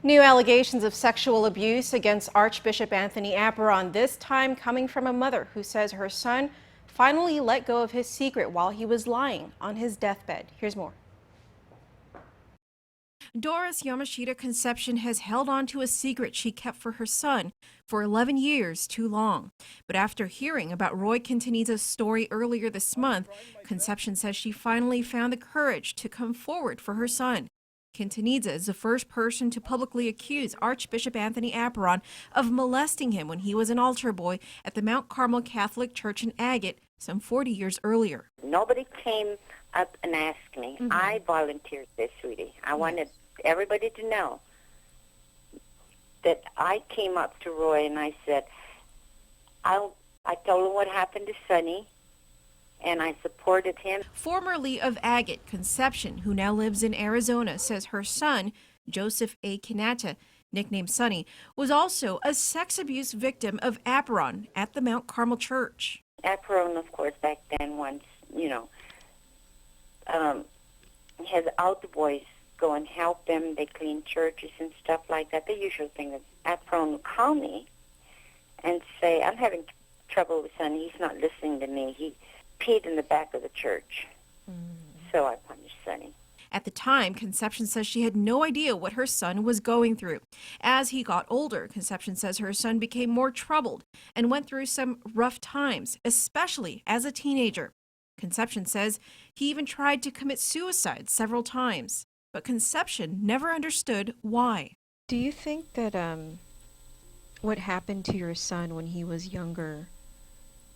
New allegations of sexual abuse against Archbishop Anthony Apuron, this time coming from a mother who says her son finally let go of his secret while he was lying on his deathbed. Here's more. Doris Yamashita Conception has held on to a secret she kept for her son for 11 years too long. But after hearing about Roy Quintaniza's story earlier this month, Conception says she finally found the courage to come forward for her son. Quintaniza is the first person to publicly accuse Archbishop Anthony Apuron of molesting him when he was an altar boy at the Mount Carmel Catholic Church in Agate some 40 years earlier. Nobody came up and asked me. I volunteered this, sweetie. I wanted everybody to know that I came up to Roy and I said, I told him what happened to Sonny, and I supported him. Formerly of Agate, Conception, who now lives in Arizona, says her son, Joseph A. Kanata, nicknamed Sonny, was also a sex abuse victim of Apuron at the Mount Carmel Church. Apuron, of course, back then once, has altar boys go and help them. They clean churches and stuff like that. The usual thing is Apuron will call me and say, I'm having trouble with Sonny. He's not listening to me. He peed in the back of the church. So I punished Sonny. At the time, Conception says she had no idea what her son was going through. As he got older, Conception says her son became more troubled and went through some rough times, especially as a teenager. Conception says he even tried to commit suicide several times, but Conception never understood why. Do you think that what happened to your son when he was younger,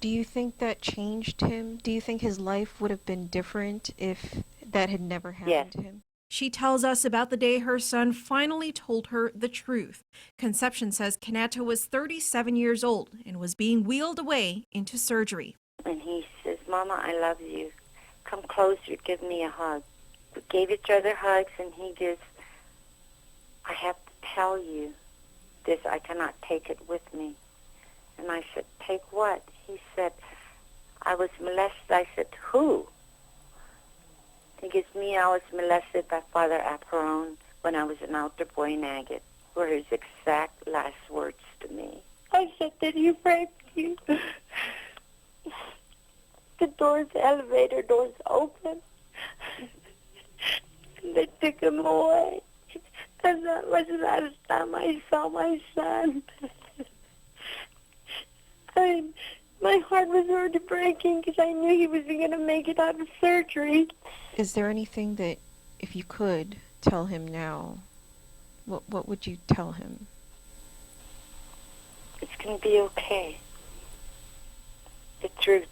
do you think that changed him? Do you think his life would have been different if that had never happened to him? She tells us about the day her son finally told her the truth. Conception says Kanata was 37 years old and was being wheeled away into surgery. And he says, Mama, I love you. Come closer, give me a hug. We gave each other hugs, and he just, I have to tell you this. I cannot take it with me. And I said, take what? He said, I was molested. I said, who? He gives me, I was molested by Father Apuron when I was an altar boy in Agate, were his exact last words to me. I said, did he rape you? The doors, the elevator doors open. They took him away. And that was the last time I saw my son. My heart was already breaking because I knew he wasn't going to make it out of surgery. Is there anything that, if you could tell him now, what would you tell him? It's going to be okay. The truth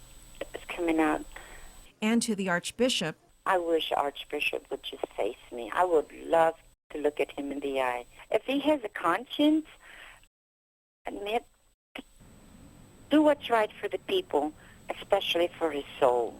is coming out. And to the Archbishop, I wish Archbishop would just face me. I would love to look at him in the eye. If he has a conscience, admit, do what's right for the people, especially for his soul.